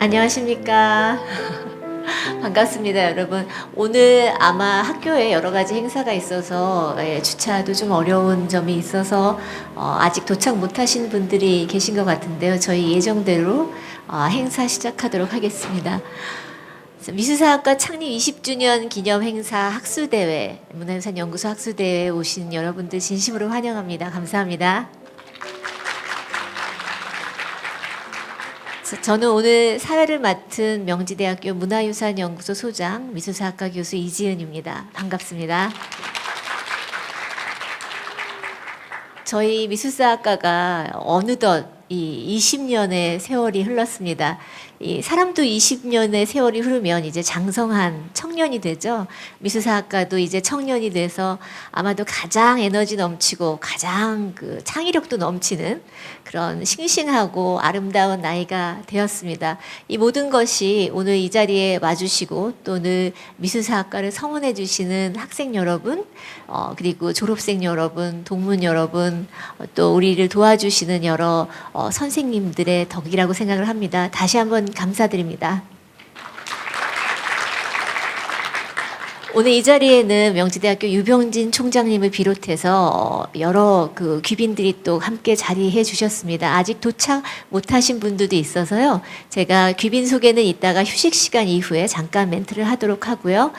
안녕하십니까. 반갑습니다, 여러분. 오늘 아마 학교에 여러 가지 행사가 있어서 주차도 좀 어려운 점이 있어서 아직 도착 못하신 분들이 계신 것 같은데요. 저희 예정대로 행사 시작하도록 하겠습니다. 미술사학과 창립 20주년 기념 행사 학술대회, 문화유산연구소 학술대회에 오신 여러분들 진심으로 환영합니다. 감사합니다. 저는 오늘 사회를 맡은 명지대학교 문화유산연구소 소장 미술사학과 교수 이지은입니다. 반갑습니다. 저희 미술사학과가 어느덧 이 20년의 세월이 흘렀습니다. 이 사람도 20년의 세월이 흐르면 이제 장성한 청년이 되죠. 미술사학과도 이제 청년이 돼서 아마도 가장 에너지 넘치고 가장 그 창의력도 넘치는 그런 싱싱하고 아름다운 나이가 되었습니다. 이 모든 것이 오늘 이 자리에 와주시고 또 늘 미술사학과를 성원해 주시는 학생 여러분, 그리고 졸업생 여러분, 동문 여러분, 또 우리를 도와주시는 여러 선생님들의 덕이라고 생각을 합니다. 다시 한번 감사드립니다. 오늘 이 자리에는 명지대학교 유병진 총장님을 비롯해서 여러 그 귀빈들이 또 함께 자리해 주셨습니다. 아직 도착 못하신 분들도 있어서요. 제가 귀빈 소개는 이따가 휴식 시간 이후에 잠깐 멘트를 하도록 하고요.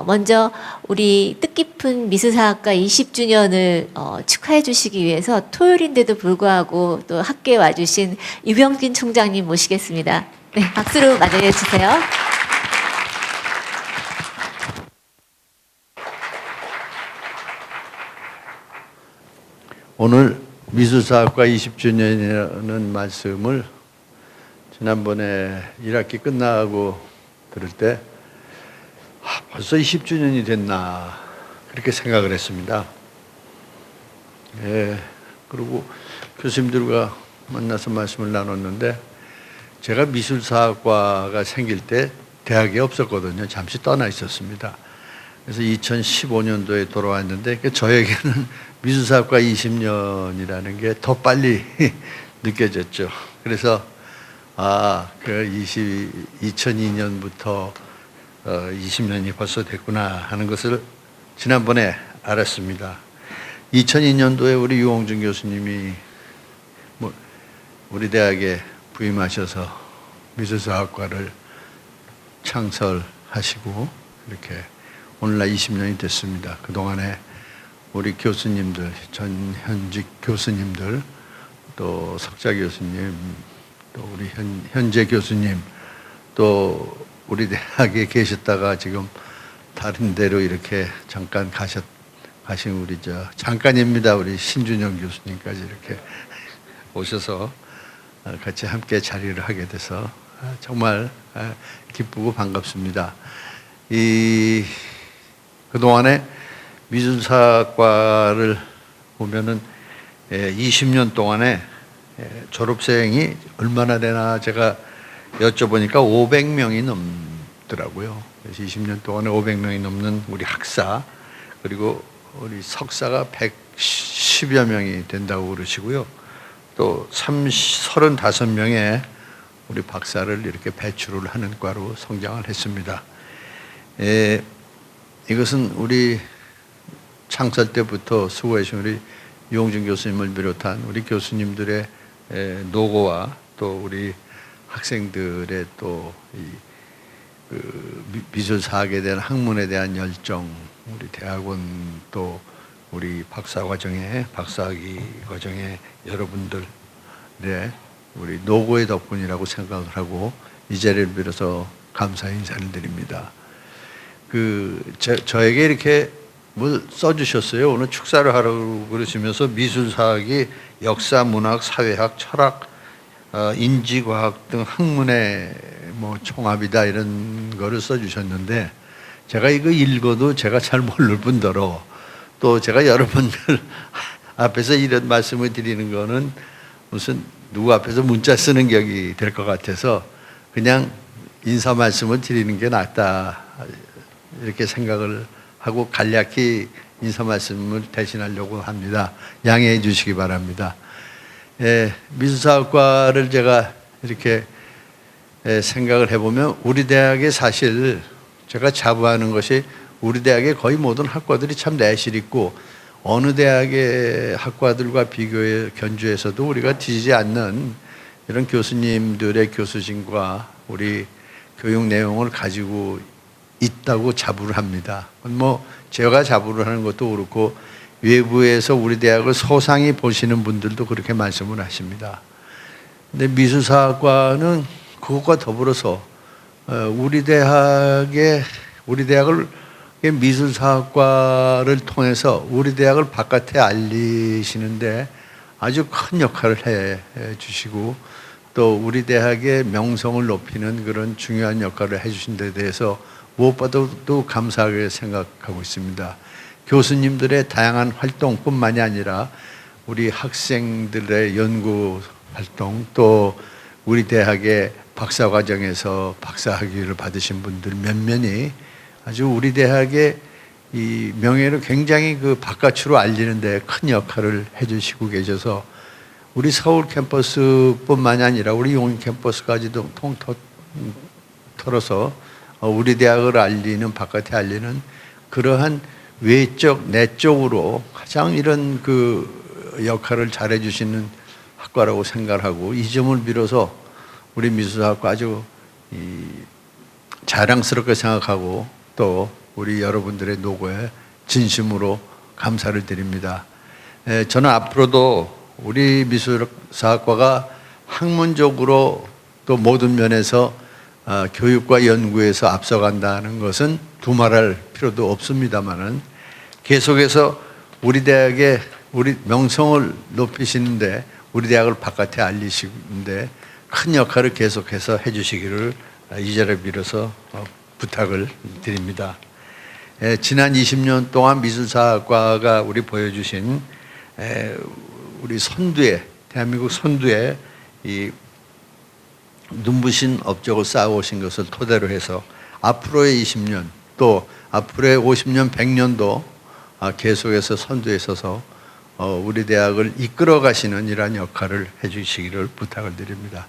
먼저 우리 뜻깊은 미술사학과 20주년을 축하해 주시기 위해서 토요일인데도 불구하고 또 학교에 와주신 유병진 총장님 모시겠습니다. 네, 박수로 맞이해 주세요. 오늘 미술사학과 20주년이라는 말씀을 지난번에 1학기 끝나고 들을 때 벌써 20주년이 됐나 그렇게 생각을 했습니다. 그리고 교수님들과 만나서 말씀을 나눴는데 제가 미술사학과가 생길 때 대학에 없었거든요. 잠시 떠나 있었습니다. 그래서 2015년도에 돌아왔는데 저에게는 미술사학과 20년이라는 게 더 빨리 느껴졌죠. 그래서 2002년부터 20년이 벌써 됐구나 하는 것을 지난번에 알았습니다. 2002년도에 우리 유홍준 교수님이 우리 대학에 부임하셔서 미술사학과를 창설하시고 이렇게 오늘날 20년이 됐습니다. 그동안에 우리 교수님들, 전현직 교수님들, 또 석자 교수님, 또 우리 현재 교수님, 또 우리 대학에 계셨다가 지금 다른 데로 이렇게 잠깐 가신 우리 잠깐입니다. 우리 신준영 교수님까지 이렇게 오셔서 같이 함께 자리를 하게 돼서 정말 기쁘고 반갑습니다. 그동안에 미술사학과를 보면은 20년 동안에 졸업생이 얼마나 되나 제가 여쭤보니까 500명이 넘더라고요. 그래서 20년 동안에 500명이 넘는 우리 학사, 그리고 우리 석사가 110여 명이 된다고 그러시고요. 또 35명의 우리 박사를 이렇게 배출을 하는 과로 성장을 했습니다. 이것은 우리 창설 때부터 수고하신 우리 유홍준 교수님을 비롯한 우리 교수님들의 노고와 또 우리 학생들의 또 미술사학에 대한 학문에 대한 열정, 우리 대학원 또 우리 박사학위 과정의 여러분들의 우리 노고의 덕분이라고 생각을 하고 이 자리를 빌어서 감사 인사를 드립니다. 저에게 이렇게 뭘 써주셨어요. 오늘 축사를 하라고 그러시면서 미술사학이 역사, 문학, 사회학, 철학, 인지과학 등 학문의 총합이다 이런 거를 써주셨는데 제가 이거 읽어도 제가 잘 모를 뿐더러 또 제가 여러분들 앞에서 이런 말씀을 드리는 거는 무슨 누구 앞에서 문자 쓰는 격이 될 것 같아서 그냥 인사 말씀을 드리는 게 낫다 이렇게 생각을 하고 간략히 인사 말씀을 대신하려고 합니다. 양해해 주시기 바랍니다. 미술사학과를 제가 이렇게 생각을 해보면 우리 대학에 사실 제가 자부하는 것이 우리 대학의 거의 모든 학과들이 참 내실 있고 어느 대학의 학과들과 비교해 견주해서도 우리가 뒤지지 않는 이런 교수님들의 교수진과 우리 교육 내용을 가지고 있다고 자부를 합니다. 뭐 제가 자부를 하는 것도 그렇고 외부에서 우리 대학을 소상히 보시는 분들도 그렇게 말씀을 하십니다. 근데 미술사학과는 그것과 더불어서 우리 대학을 미술사학과를 통해서 우리 대학을 바깥에 알리시는데 아주 큰 역할을 해 주시고 또 우리 대학의 명성을 높이는 그런 중요한 역할을 해 주신 데 대해서 무엇보다도 감사하게 생각하고 있습니다. 교수님들의 다양한 활동뿐만이 아니라 우리 학생들의 연구 활동 또 우리 대학의 박사과정에서 박사학위를 받으신 분들 몇몇이 아주 우리 대학의 이 명예를 굉장히 그 바깥으로 알리는 데 큰 역할을 해주시고 계셔서 우리 서울 캠퍼스뿐만이 아니라 우리 용인 캠퍼스까지도 털어서 우리 대학을 알리는 바깥에 알리는 그러한 외적 내적으로 가장 이런 그 역할을 잘해 주시는 학과라고 생각하고 이 점을 빌어서 우리 미술학과 아주 자랑스럽게 생각하고 또 우리 여러분들의 노고에 진심으로 감사를 드립니다. 저는 앞으로도 우리 미술사학과가 학문적으로 또 모든 면에서 교육과 연구에서 앞서간다는 것은 두말할 필요도 없습니다만은 계속해서 우리 대학의 우리 명성을 높이시는데 우리 대학을 바깥에 알리시는데 큰 역할을 계속해서 해주시기를 이 자리를 빌어서 부탁을 드립니다. 지난 20년 동안 미술사학과가 우리 보여주신 우리 선두에 대한민국 선두에 이 눈부신 업적을 쌓아오신 것을 토대로 해서 앞으로의 20년 또 앞으로의 50년, 100년도 계속해서 선두에 서서 우리 대학을 이끌어 가시는 이러한 역할을 해주시기를 부탁을 드립니다.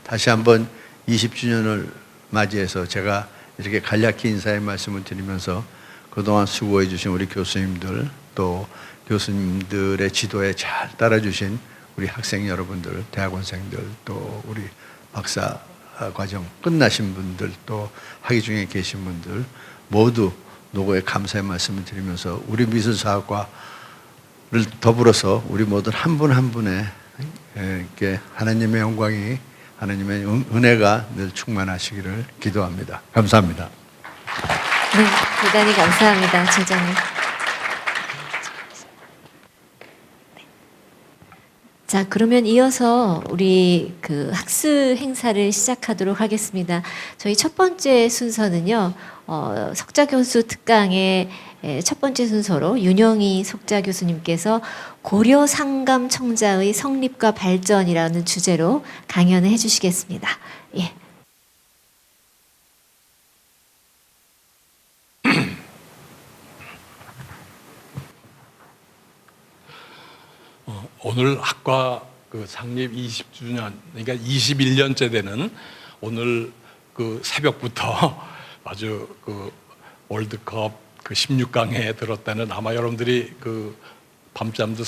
다시 한번 20주년을 맞이해서 제가 이렇게 간략히 인사의 말씀을 드리면서 그동안 수고해 주신 우리 교수님들 또 교수님들의 지도에 잘 따라주신 우리 학생 여러분들, 대학원생들 또 우리 박사 과정 끝나신 분들 또 학위 중에 계신 분들 모두 노고에 감사의 말씀을 드리면서 우리 미술사학과를 더불어서 우리 모든 한 분 한 분의 이렇게 하나님의 영광이 하나님의 은혜가 늘 충만하시기를 기도합니다. 감사합니다. 네, 대단히 감사합니다, 처장님. 자, 그러면 이어서 우리 그 학술 행사를 시작하도록 하겠습니다. 저희 첫 번째 순서는요, 석자 교수 특강의 첫 번째 순서로 윤영희 석자 교수님께서 고려 상감 청자의 성립과 발전이라는 주제로 강연을 해주시겠습니다. 예. 오늘 학과 그 창립 20주년, 그러니까 21년째 되는 오늘 그 새벽부터 아주 그 월드컵 그 16강에 들었다는 아마 여러분들이 그 밤잠도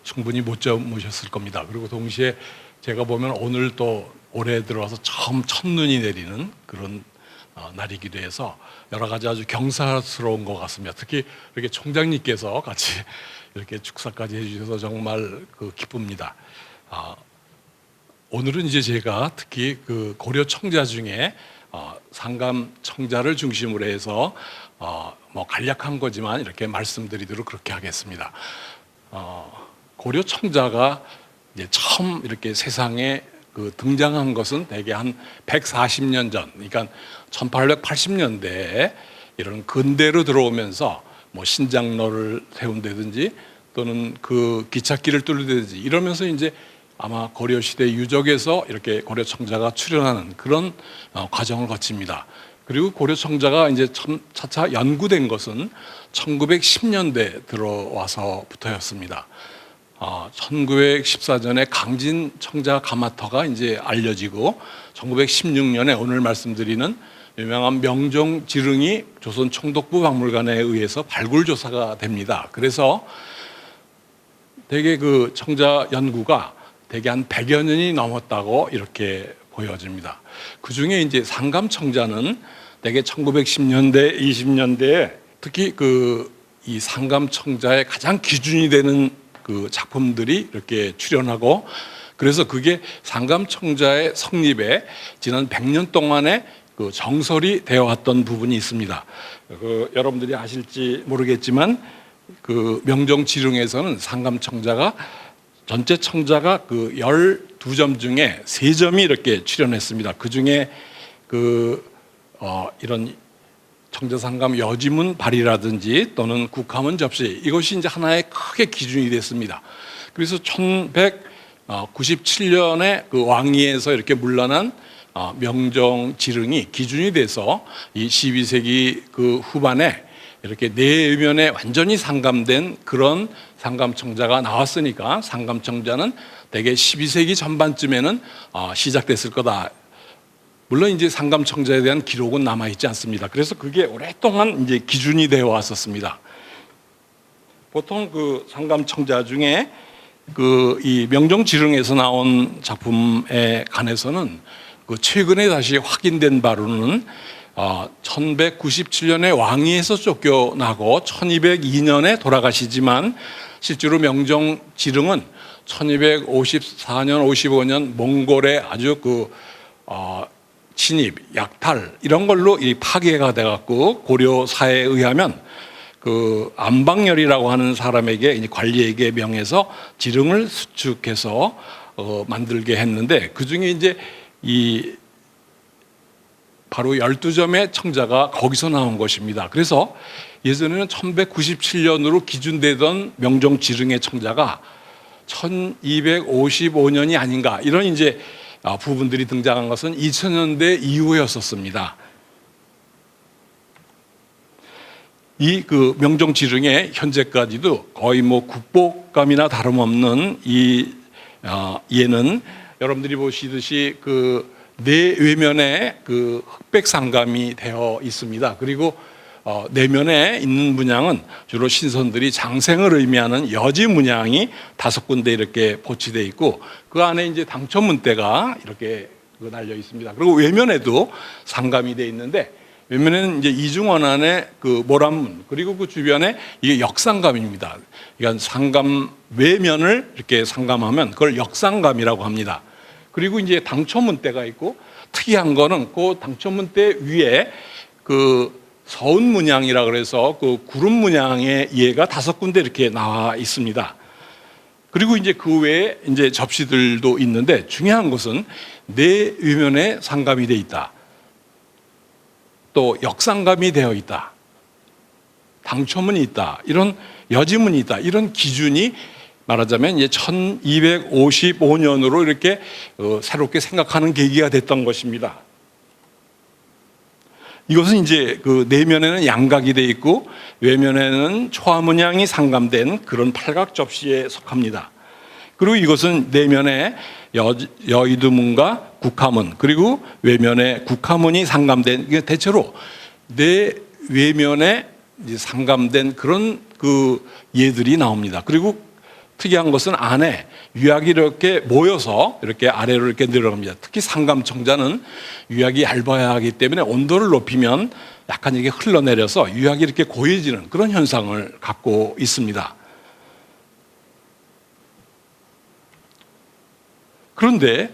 충분히 못 주무셨을 겁니다. 그리고 동시에 제가 보면 오늘 또 올해 들어와서 처음 첫눈이 내리는 그런 날이기도 해서 여러 가지 아주 경사스러운 것 같습니다. 특히 이렇게 총장님께서 같이 이렇게 축사까지 해주셔서 정말 그 기쁩니다. 오늘은 이제 제가 특히 그 고려 청자 중에 상감 청자를 중심으로 해서 뭐 간략한 거지만 이렇게 말씀드리도록 그렇게 하겠습니다. 고려 청자가 이제 처음 이렇게 세상에 그 등장한 것은 대개 한 140년 전, 그러니까 1880년대에 이런 근대로 들어오면서 뭐 신장로를 세운다든지 또는 그 기찻길을 뚫는다든지 이러면서 이제 아마 고려시대 유적에서 이렇게 고려청자가 출현하는 그런 과정을 거칩니다. 그리고 고려청자가 이제 차차 연구된 것은 1910년대 들어와서부터였습니다. 1914년에 강진 청자 가마터가 이제 알려지고 1916년에 오늘 말씀드리는 유명한 명종 지릉이 조선 총독부 박물관에 의해서 발굴 조사가 됩니다. 그래서 대개 그 청자 연구가 대개 한 100여 년이 넘었다고 이렇게 보여집니다. 그 중에 이제 상감 청자는 대개 1910년대, 20년대에 특히 이 상감 청자의 가장 기준이 되는 그 작품들이 이렇게 출연하고, 그래서 그게 상감 청자의 성립에 지난 100년 동안에 그 정설이 되어 왔던 부분이 있습니다. 여러분들이 아실지 모르겠지만 그 명종 지릉에서는 상감 청자가 전체 청자가 그 12점 중에 3점이 이렇게 출연했습니다. 그 중에 이런 청자상감 여지문 발이라든지 또는 국화문 접시, 이것이 이제 하나의 크게 기준이 됐습니다. 그래서 1197년에 그 왕위에서 이렇게 물러난 명종 지릉이 기준이 돼서 이 12세기 그 후반에 이렇게 내면에 완전히 상감된 그런 상감청자가 나왔으니까 상감청자는 대개 12세기 전반쯤에는 시작됐을 거다. 물론 이제 상감청자에 대한 기록은 남아 있지 않습니다. 그래서 그게 오랫동안 이제 기준이 되어 왔었습니다. 보통 그 상감청자 중에 이 명종지릉에서 나온 작품에 관해서는 그 최근에 다시 확인된 바로는 1197년에 왕위에서 쫓겨나고 1202년에 돌아가시지만 실제로 명종지릉은 1254년, 55년 몽골의 아주 침입, 약탈 이런 걸로 이 파괴가 돼갖고 고려사에 의하면 그 안방열이라고 하는 사람에게 관리에게 명해서 지릉을 수축해서 만들게 했는데, 그 중에 이제 이 바로 12점의 청자가 거기서 나온 것입니다. 그래서 예전에는 1197년으로 기준되던 명종 지릉의 청자가 1255년이 아닌가, 이런 이제 부분들이 등장한 것은 2000년대 이후였었습니다. 이 그 명종 지릉에 현재까지도 거의 뭐 국보감이나 다름없는 얘는 여러분들이 보시듯이 그 내외면에 그 흑백 상감이 되어 있습니다. 그리고 내면에 있는 문양은 주로 신선들이 장생을 의미하는 여지 문양이 5군데 이렇게 보치되어 있고, 그 안에 이제 당첨문대가 이렇게 날려 있습니다. 그리고 외면에도 상감이 되어 있는데, 외면에는 이제 이중원안의 그 모란문, 그리고 그 주변에 이게 역상감입니다. 그러니까 상감 외면을 이렇게 상감하면 그걸 역상감이라고 합니다. 그리고 이제 당첨문대가 있고, 특이한 거는 그 당첨문대 위에 그 서운 문양이라 그래서 그 구름 문양의 예가 5군데 이렇게 나와 있습니다. 그리고 이제 그 외에 이제 접시들도 있는데, 중요한 것은 내 위면에 상감이 되어 있다. 또 역상감이 되어 있다. 당첨문이 있다. 이런 여지문이 있다. 이런 기준이 말하자면 이제 1255년으로 이렇게 새롭게 생각하는 계기가 됐던 것입니다. 이것은 이제 그 내면에는 양각이 되어 있고 외면에는 초화문양이 상감된 그런 팔각 접시에 속합니다. 그리고 이것은 내면에 여의두문과 국화문, 그리고 외면에 국화문이 상감된, 이게 대체로 내 외면에 상감된 그런 그 예들이 나옵니다. 그리고 특이한 것은 안에 유약이 이렇게 모여서 이렇게 아래로 이렇게 내려갑니다. 특히 상감청자는 유약이 얇아야 하기 때문에 온도를 높이면 약간 이게 흘러내려서 유약이 이렇게 고여지는 그런 현상을 갖고 있습니다. 그런데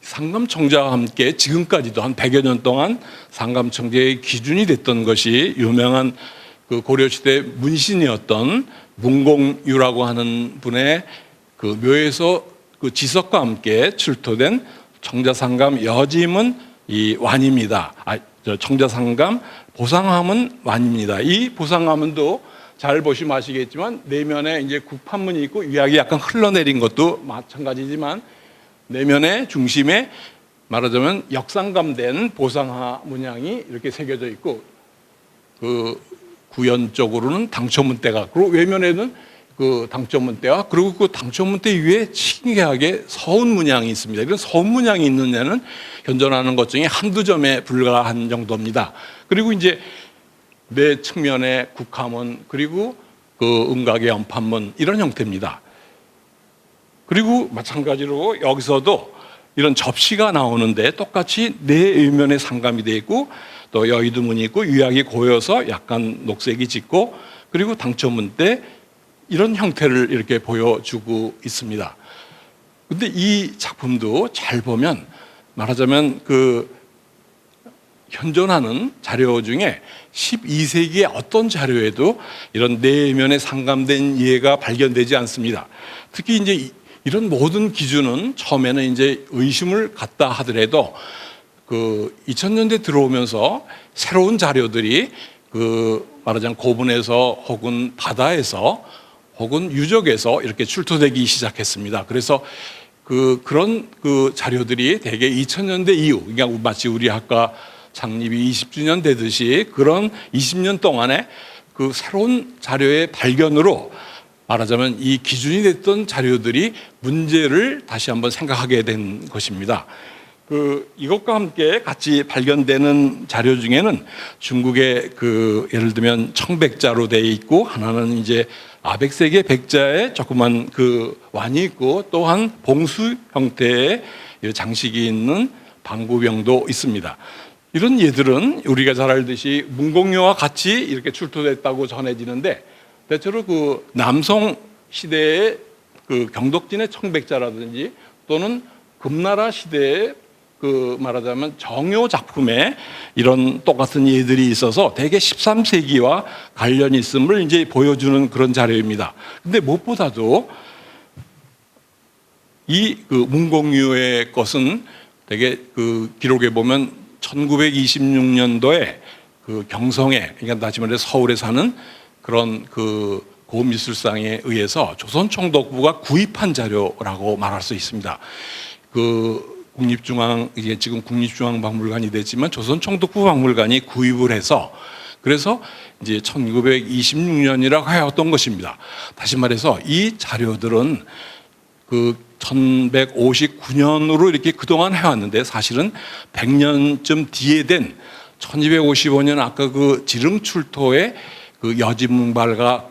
상감청자와 함께 지금까지도 한 100여 년 동안 상감청자의 기준이 됐던 것이 유명한 그 고려시대 문신이었던 문공유라고 하는 분의 그 묘에서 그 지석과 함께 출토된 청자상감 여짐은 이 완입니다. 청자상감 보상화문 완입니다. 이 보상화문도 잘 보시면 아시겠지만 내면에 이제 국판문이 있고 유약이 약간 흘러내린 것도 마찬가지지만 내면의 중심에 말하자면 역상감된 보상화 문양이 이렇게 새겨져 있고 그 구연 쪽으로는 당초문대가, 그리고 외면에는 그 당첨문대와 그리고 그 당첨문대 위에 신기하게 서운 문양이 있습니다. 이런 서운 문양이 있는 데는 현존하는 것 중에 한두 점에 불과한 정도입니다. 그리고 이제 네 측면에 국화문 그리고 그 음각의 연판문 이런 형태입니다. 그리고 마찬가지로 여기서도 이런 접시가 나오는데 똑같이 네 의면에 상감이 되어 있고 또 여의도문이 있고 유약이 고여서 약간 녹색이 짙고 그리고 당첨문대 이런 형태를 이렇게 보여주고 있습니다. 근데 이 작품도 잘 보면 말하자면 그 현존하는 자료 중에 12세기의 어떤 자료에도 이런 내면에 상감된 예가 발견되지 않습니다. 특히 이제 이런 모든 기준은 처음에는 이제 의심을 갖다 하더라도 그 2000년대 들어오면서 새로운 자료들이 그 말하자면 고분에서 혹은 바다에서 혹은 유적에서 이렇게 출토되기 시작했습니다. 그래서 그런 자료들이 대개 2000년대 이후, 그러니까 마치 우리 학과 창립이 20주년 되듯이 그런 20년 동안에 그 새로운 자료의 발견으로 말하자면 이 기준이 됐던 자료들이 문제를 다시 한번 생각하게 된 것입니다. 이것과 함께 같이 발견되는 자료 중에는 중국의 예를 들면 청백자로 되어 있고 하나는 이제 아백색의 백자에 조그만 완이 있고 또한 봉수 형태의 장식이 있는 방구병도 있습니다. 이런 예들은 우리가 잘 알듯이 문공유와 같이 이렇게 출토됐다고 전해지는데 대체로 남송 시대의 경덕진의 청백자라든지 또는 금나라 시대의 말하자면 정요 작품에 이런 똑같은 예들이 있어서 대개 13세기와 관련이 있음을 이제 보여주는 그런 자료입니다. 근데 무엇보다도 이 문공유의 것은 되게 기록에 보면 1926년도에 경성에, 그러니까 다시 말해 서울에 사는 그런 고미술상에 의해서 조선총독부가 구입한 자료라고 말할 수 있습니다. 이게 지금 국립중앙박물관이 됐지만 조선총독부 박물관이 구입을 해서 그래서 이제 1926년이라고 하였던 것입니다. 다시 말해서 이 자료들은 1259년으로 이렇게 그동안 해왔는데 사실은 100년쯤 뒤에 된 1255년 아까 지릉출토의 여진문발과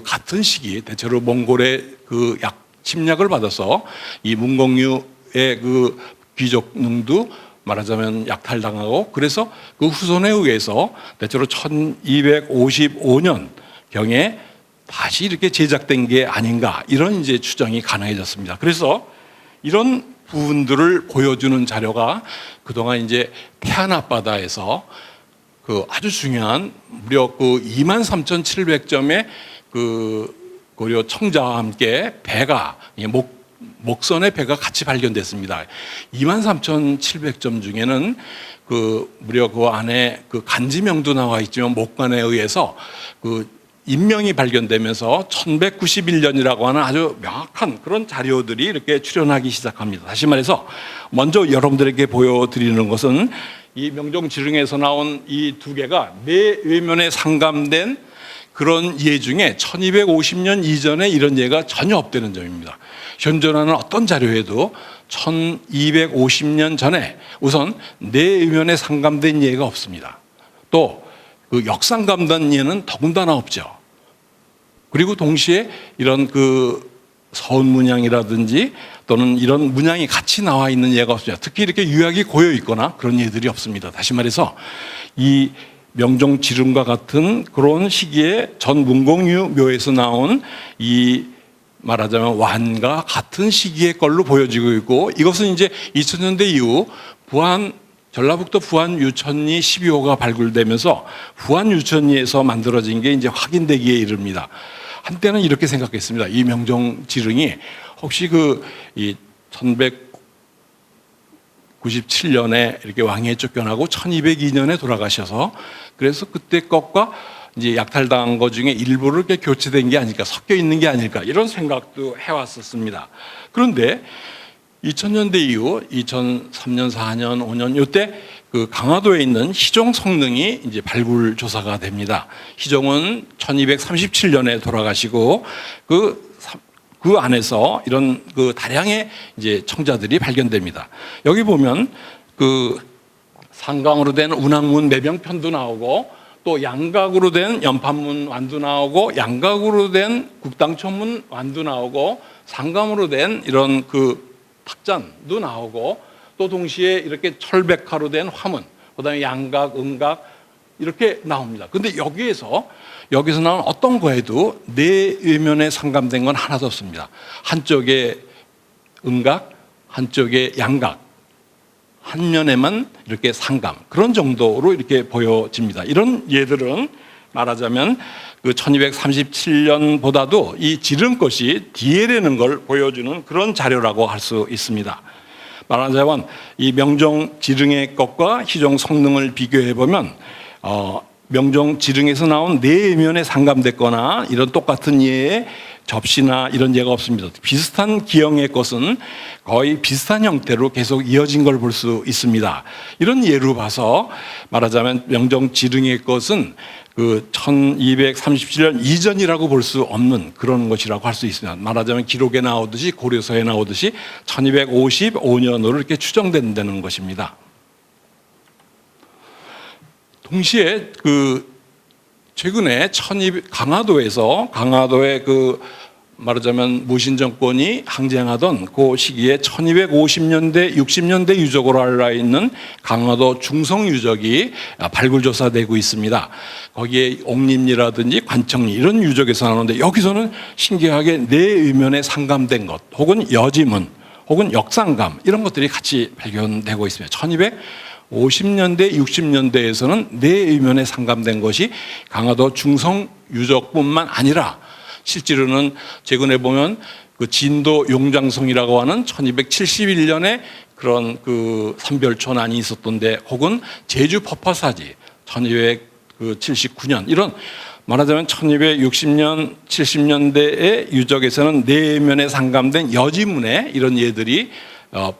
같은 시기 대체로 몽골의 침략을 받아서 이 문공유의 귀족능도 말하자면 약탈당하고 그래서 후손에 의해서 대체로 1255년 경에 다시 이렇게 제작된 게 아닌가 이런 이제 추정이 가능해졌습니다. 그래서 이런 부분들을 보여주는 자료가 그동안 이제 태안 앞바다에서 아주 중요한 무려 23,700점의 고려 청자와 함께 배가 목선의 배가 같이 발견됐습니다. 23,700점 중에는 무려 안에 간지명도 나와 있지만 목관에 의해서 인명이 발견되면서 1191년이라고 하는 아주 명확한 그런 자료들이 이렇게 출현하기 시작합니다. 다시 말해서 먼저 여러분들에게 보여드리는 것은 이 명종지릉에서 나온 이 두 개가 내 외면에 상감된 그런 예 중에 1250년 이전에 이런 예가 전혀 없다는 점입니다. 현존하는 어떤 자료에도 1250년 전에 우선 내 의면에 상감된 예가 없습니다. 또 역상감된 예는 더군다나 없죠. 그리고 동시에 이런 서운 문양이라든지 또는 이런 문양이 같이 나와 있는 예가 없습니다. 특히 이렇게 유약이 고여 있거나 그런 예들이 없습니다. 다시 말해서 이 명종지릉과 같은 그런 시기에 전 문공유 묘에서 나온 이 말하자면 완과 같은 시기의 걸로 보여지고 있고 이것은 이제 2000년대 이후 전라북도 부안 유천리 12호가 발굴되면서 부안 유천리에서 만들어진 게 이제 확인되기에 이릅니다. 한때는 이렇게 생각했습니다. 이 명종지릉이 혹시 이 1197년에 이렇게 왕위에 쫓겨나고 1202년에 돌아가셔서 그래서 그때 것과 이제 약탈당한 것 중에 일부를 이렇게 교체된 게 아닐까, 섞여 있는 게 아닐까 이런 생각도 해왔었습니다. 그런데 2000년대 이후 2003년, 4년, 5년 이때 그 강화도에 있는 희종 성능이 이제 발굴 조사가 됩니다. 희종은 1237년에 돌아가시고 그 안에서 이런 그 다량의 이제 청자들이 발견됩니다. 여기 보면 그 상강으로 된 운항문 매병편도 나오고 또 양각으로 된 연판문 완도 나오고 양각으로 된 국당천문 완도 나오고 상감으로 된 이런 그 탁잔도 나오고 또 동시에 이렇게 철백화로 된 화문, 그다음에 양각, 음각 이렇게 나옵니다. 근데 여기서 나온 어떤 거에도 네 외면에 상감된 건 하나도 없습니다. 한쪽에 음각, 한쪽에 양각, 한 면에만 이렇게 상감, 그런 정도로 이렇게 보여집니다. 이런 예들은 말하자면 그 1237년보다도 이 지름것이 뒤에라는 걸 보여주는 그런 자료라고 할 수 있습니다. 말하자면 이 명종 지릉의 것과 희종 성능을 비교해 보면 명종 지릉에서 나온 네 면에 상감됐거나 이런 똑같은 예의 접시나 이런 예가 없습니다. 비슷한 기형의 것은 거의 비슷한 형태로 계속 이어진 걸 볼 수 있습니다. 이런 예로 봐서 말하자면 명종 지릉의 것은 그 1237년 이전이라고 볼 수 없는 그런 것이라고 할 수 있습니다. 말하자면 기록에 나오듯이 고려서에 나오듯이 1255년으로 이렇게 추정된다는 것입니다. 동시에 그 최근에 강화도의 그 말하자면 무신 정권이 항쟁하던 그 시기에 1250년대, 60년대 유적으로 알려 있는 강화도 중성 유적이 발굴 조사되고 있습니다. 거기에 옥림리라든지 관청리 이런 유적에서 나오는데 여기서는 신기하게 네 의면에 상감된 것, 혹은 여지문, 혹은 역상감 이런 것들이 같이 발견되고 있습니다. 1250년대, 60년대에서는 네 의면에 상감된 것이 강화도 중성 유적뿐만 아니라 실제로는 최근에 보면 그 진도 용장성이라고 하는 1271년에 그런 그 산별초난이 있었던데, 혹은 제주 퍼퍼사지 1279년 이런 말하자면 1260년, 70년대의 유적에서는 내면에 상감된 여지문에 이런 예들이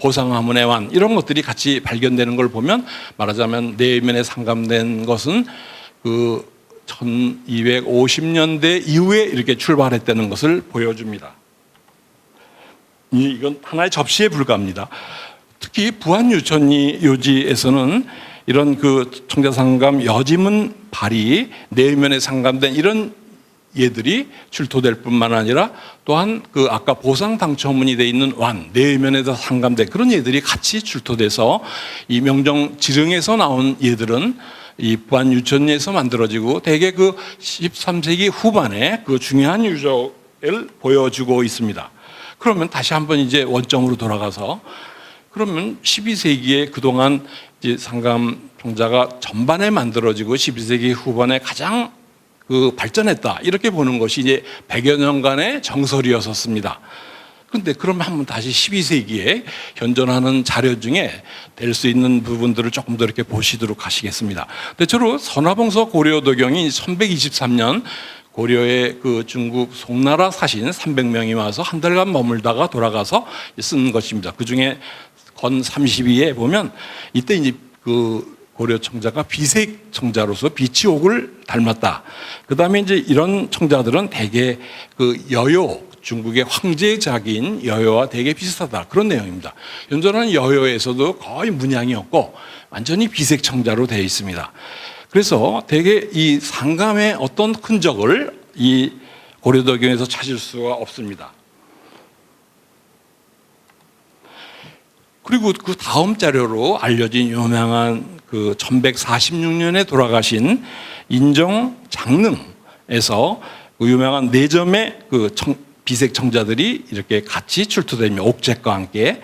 보상화문의 완 이런 것들이 같이 발견되는 걸 보면 말하자면 내면에 상감된 것은 그 1250년대 이후에 이렇게 출발했다는 것을 보여줍니다. 이건 하나의 접시에 불과합니다. 특히 부안유천리 요지에서는 이런 그 청자상감 여지문 발이 내면에 상감된 이런 예들이 출토될 뿐만 아니라 또한 그 아까 보상당첨문이 되어 있는 완 내면에서 상감된 그런 예들이 같이 출토돼서 이 명종 지릉에서 나온 예들은 이 부안유천리에서 만들어지고 대개 그 13세기 후반에 그 중요한 유적을 보여주고 있습니다. 그러면 다시 한번 이제 원점으로 돌아가서 그러면 12세기에 그동안 이제 상감 종자가 전반에 만들어지고 12세기 후반에 가장 그 발전했다 이렇게 보는 것이 이제 100여 년간의 정설이었었습니다. 그런데 그러면 한번 다시 12세기에 현존하는 자료 중에 될 수 있는 부분들을 조금 더 이렇게 보시도록 하시겠습니다. 대체로 선화봉서 고려도경이 1123년 고려의 그 중국 송나라 사신 300명이 와서 한 달간 머물다가 돌아가서 쓴 것입니다. 그 중에 건 32에 보면 이때 이제 그 고려 청자가 비색 청자로서 비치옥을 닮았다. 그 다음에 이제 이런 청자들은 대개 그 여요, 중국의 황제의 자기인 여요와 되게 비슷하다. 그런 내용입니다. 현존하는 여요에서도 거의 문양이 없고 완전히 비색 청자로 되어 있습니다. 그래서 대개 이 상감의 어떤 흔적을 이 고려도경에서 찾을 수가 없습니다. 그리고 그 다음 자료로 알려진 유명한 그 1146년에 돌아가신 인정 장릉에서 그 유명한 4점의 그 비색 청자들이 이렇게 같이 출토됩니다. 옥책과 함께.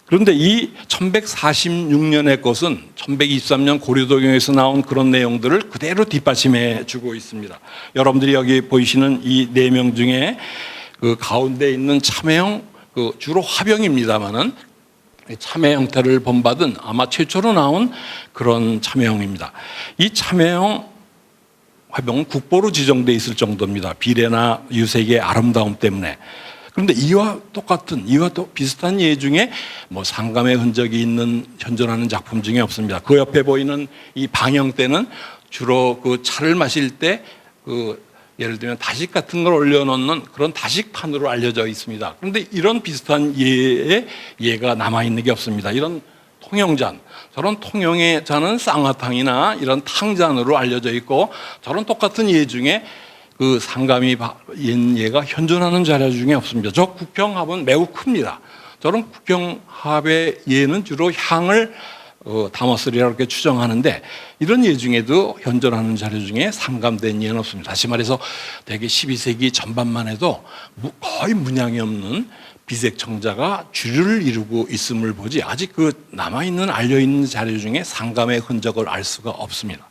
그런데 이 1146년의 것은 1123년 고려도경에서 나온 그런 내용들을 그대로 뒷받침해 주고 있습니다. 여러분들이 여기 보이시는 이 4명 중에 그 가운데 있는 참회형 그 주로 화병입니다만은 참회 형태를 본받은 아마 최초로 나온 그런 참회형입니다. 이 참회형 화병은 국보로 지정돼 있을 정도입니다. 비례나 유색의 아름다움 때문에. 그런데 이와 똑같은, 이와 또 비슷한 예 중에 뭐 상감의 흔적이 있는 현존하는 작품 중에 없습니다. 그 옆에 보이는 이 방형대는 주로 그 차를 마실 때 예를 들면 다식 같은 걸 올려놓는 그런 다식판으로 알려져 있습니다. 그런데 이런 비슷한 예가 남아있는 게 없습니다. 이런 통영잔, 저런 통영의 잔은 쌍화탕이나 이런 탕잔으로 알려져 있고, 저런 똑같은 예 중에 그 상감이 예가 현존하는 자료 중에 없습니다. 저 국형합은 매우 큽니다. 저런 국형합의 예는 주로 향을 담았으리라 이렇게 추정하는데, 이런 예 중에도 현존하는 자료 중에 상감된 예는 없습니다. 다시 말해서 대개 12세기 전반만 해도 거의 문양이 없는 비색 청자가 주류를 이루고 있음을 보지, 아직 그 남아있는 알려있는 자료 중에 상감의 흔적을 알 수가 없습니다.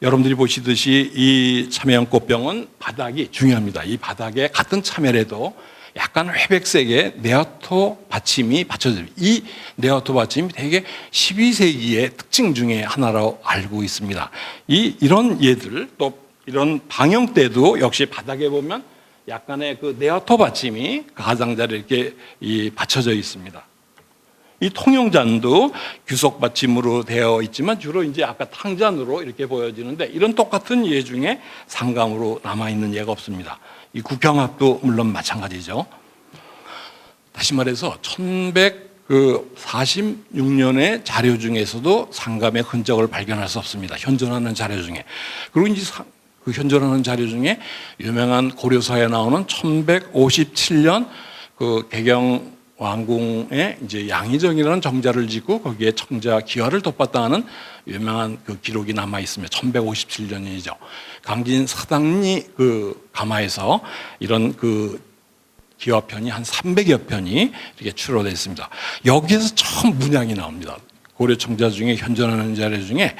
여러분들이 보시듯이 이 참외형 꽃병은 바닥이 중요합니다. 이 바닥에 같은 참외래도 약간 회백색의 네아토 받침이 받쳐집니다. 이 네아토 받침이 대개 12세기의 특징 중에 하나로 알고 있습니다. 이런 예들, 또 이런 방형 때도 역시 바닥에 보면 약간의 그 네아토 받침이 가장자리에 이렇게 받쳐져 있습니다. 이 통영잔도 규석 받침으로 되어 있지만 주로 이제 아까 탕잔으로 이렇게 보여지는데, 이런 똑같은 예 중에 상감으로 남아있는 예가 없습니다. 이 국형합도 물론 마찬가지죠. 다시 말해서 1146년의 자료 중에서도 상감의 흔적을 발견할 수 없습니다. 현존하는 자료 중에. 그리고 이제 그 현존하는 자료 중에 유명한 고려사에 나오는 1157년 그 개경 왕궁에 이제 양희정이라는 정자를 짓고 거기에 청자 기와를 돋봤다 하는 유명한 그 기록이 남아 있습니다. 1157년이죠. 강진 사당리 그 가마에서 이런 그 기와편이 한 300여 편이 이렇게 출어되어 있습니다. 여기에서 처음 문양이 나옵니다. 고려 청자 중에 현존하는 자료 중에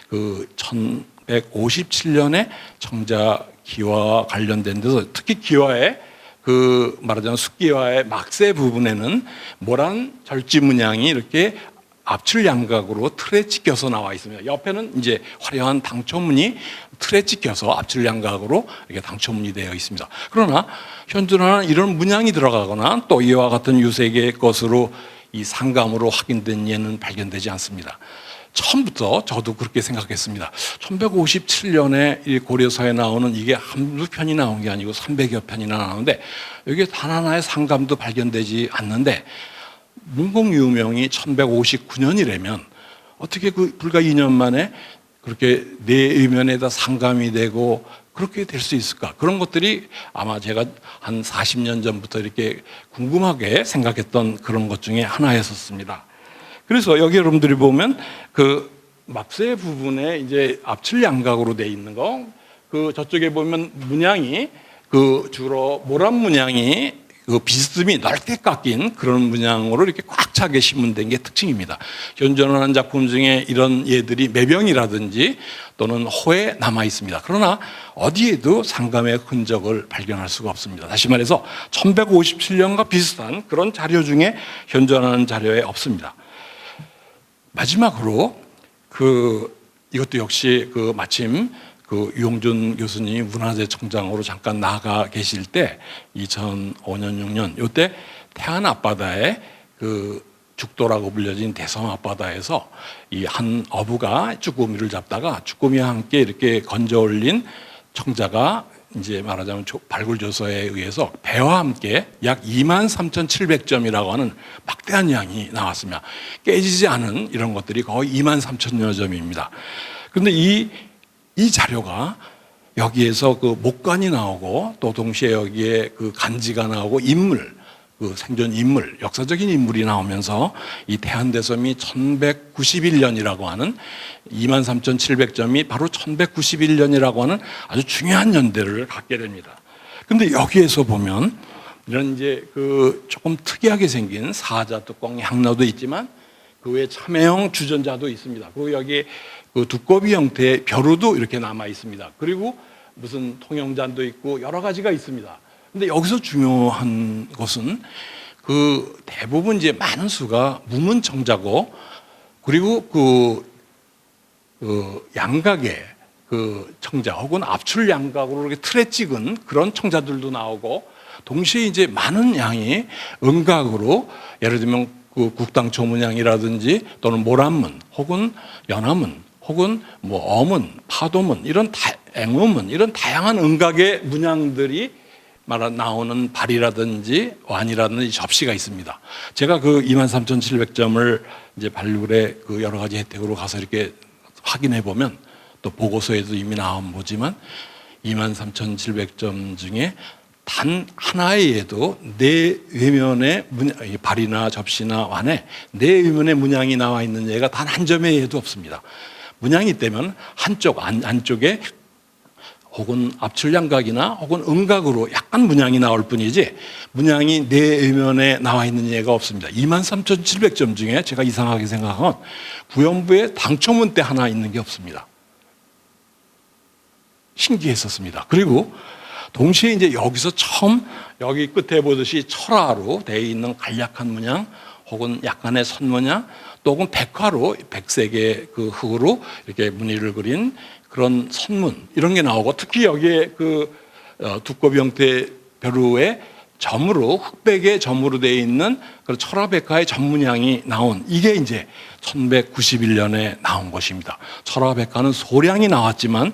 그 1157년에 청자 기와와 관련된 데서 특히 기와에 그 말하자면 숫기와의 막세 부분에는 모란 절지 문양이 이렇게 압출 양각으로 틀에 찍혀서 나와 있습니다. 옆에는 이제 화려한 당초문이 틀에 찍혀서 압출 양각으로 이렇게 당초문이 되어 있습니다. 그러나 현존하는 이런 문양이 들어가거나 또 이와 같은 유색의 것으로 이 상감으로 확인된 예는 발견되지 않습니다. 처음부터 저도 그렇게 생각했습니다. 1157년에 이 고려사에 나오는 이게 한두 편이 나온 게 아니고 300여 편이나 나오는데 여기에 단 하나의 상감도 발견되지 않는데, 문공유명이 1159년이라면 어떻게 그 불과 2년 만에 그렇게 내 의면에다 상감이 되고 그렇게 될 수 있을까? 그런 것들이 아마 제가 한 40년 전부터 이렇게 궁금하게 생각했던 그런 것 중에 하나였었습니다. 그래서 여기 여러분들이 보면 그 막세 부분에 이제 압출 양각으로 돼 있는 거, 그 저쪽에 보면 문양이 그 주로 모란 문양이 그 비스듬히 넓게 깎인 그런 문양으로 이렇게 꽉 차게 신문된 게 특징입니다. 현존하는 작품 중에 이런 예들이 매병이라든지 또는 호에 남아 있습니다. 그러나 어디에도 상감의 흔적을 발견할 수가 없습니다. 다시 말해서 1157년과 비슷한 그런 자료 중에 현존하는 자료에 없습니다. 마지막으로 이것도 역시 마침 유홍준 교수님이 문화재 청장으로 잠깐 나가 계실 때 2005년 6년 이때 태안 앞바다에 죽도라고 불려진 대섬 앞바다에서 이 한 어부가 쭈꾸미를 잡다가 쭈꾸미와 함께 이렇게 건져 올린 청자가 이제 말하자면 발굴 조서에 의해서 배와 함께 약 23,700점이라고 하는 막대한 양이 나왔습니다. 깨지지 않은 이런 것들이 거의 23,000여 점입니다. 그런데 이 자료가 여기에서 목관이 나오고 또 동시에 여기에 간지가 나오고 생존 인물, 역사적인 인물이 나오면서 이 태안대섬이 1191년이라고 하는 23,700점이 바로 1191년이라고 하는 아주 중요한 연대를 갖게 됩니다. 근데 여기에서 보면 이런 이제 조금 특이하게 생긴 사자 뚜껑 향로도 있지만 그 외에 참외형 주전자도 있습니다. 그리고 여기 두꺼비 형태의 벼루도 이렇게 남아 있습니다. 그리고 무슨 통영잔도 있고 여러 가지가 있습니다. 근데 여기서 중요한 것은 대부분 이제 많은 수가 무문청자고, 그리고 양각의 청자 혹은 압출 양각으로 이렇게 틀에 찍은 그런 청자들도 나오고, 동시에 이제 많은 양이 음각으로 예를 들면 그 국당초 문양이라든지 또는 모란문 혹은 연화문 혹은 뭐 어문, 파도문 이런 앵무문 이런 다양한 음각의 문양들이 나오는 발이라든지 완이라든지 접시가 있습니다. 제가 그 23,700점을 이제 발굴의 그 여러 가지 혜택으로 가서 이렇게 확인해 보면 또 보고서에도 이미 나온 보지만 23,700점 중에 단 하나에도 네 외면의 발이나 접시나 완에 네 외면의 문양이 나와 있는 예가 단 한 점에도 없습니다. 문양이 있다면 한쪽 안쪽에 혹은 압출양각이나 혹은 음각으로 약간 문양이 나올 뿐이지 문양이 네 외면에 나와 있는 예가 없습니다. 23,700점 중에 제가 이상하게 생각한 건 구연부에 당초문 때 하나 있는 게 없습니다. 신기했었습니다. 그리고 동시에 이제 여기서 처음 여기 끝에 보듯이 철화로 되어 있는 간략한 문양 혹은 약간의 선문양 또 혹은 백화로 백색의 그 흙으로 이렇게 무늬를 그린 그런 선문 이런 게 나오고 특히 여기에 그 두꺼비 형태 벼루에 점으로 흑백의 점으로 되어 있는 그런 철화백화의 점문양이 나온 이게 이제 1191년에 나온 것입니다. 철화백화는 소량이 나왔지만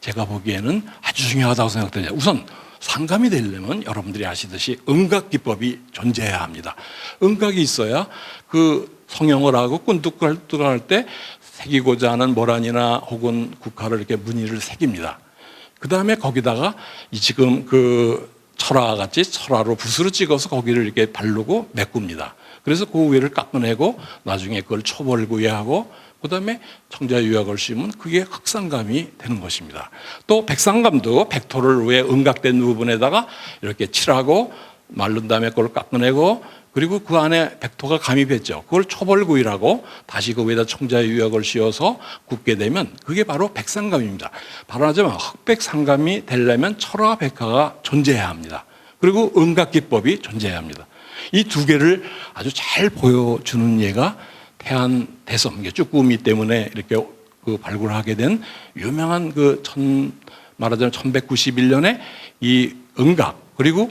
제가 보기에는 아주 중요하다고 생각됩니다. 우선 상감이 되려면 여러분들이 아시듯이 음각 기법이 존재해야 합니다. 음각이 있어야 그 성형을 하고 꾼뚝할 때 새기고자 하는 모란이나 혹은 국화를 이렇게 무늬를 새깁니다. 그 다음에 거기다가 지금 그 철화 같이 철화로 붓으로 찍어서 거기를 이렇게 바르고 메꿉니다. 그래서 그 위를 깎아내고 나중에 그걸 초벌구이하고 그 다음에 청자유약을 씌우면 그게 흑상감이 되는 것입니다. 또 백상감도 백토를 위에 음각된 부분에다가 이렇게 칠하고 마른 다음에 그걸 깎아내고 그리고 그 안에 백토가 감입했죠. 그걸 초벌구이라고 다시 그 위에다 청자유약을 씌워서 굽게 되면 그게 바로 백상감입니다. 말하자면 흑백상감이 되려면 철화백화가 존재해야 합니다. 그리고 음각기법이 존재해야 합니다. 이 두 개를 아주 잘 보여주는 예가 태안 대섬, 쭈꾸미 때문에 이렇게 그 발굴하게 된 유명한 말하자면 1191년에 이 음각 그리고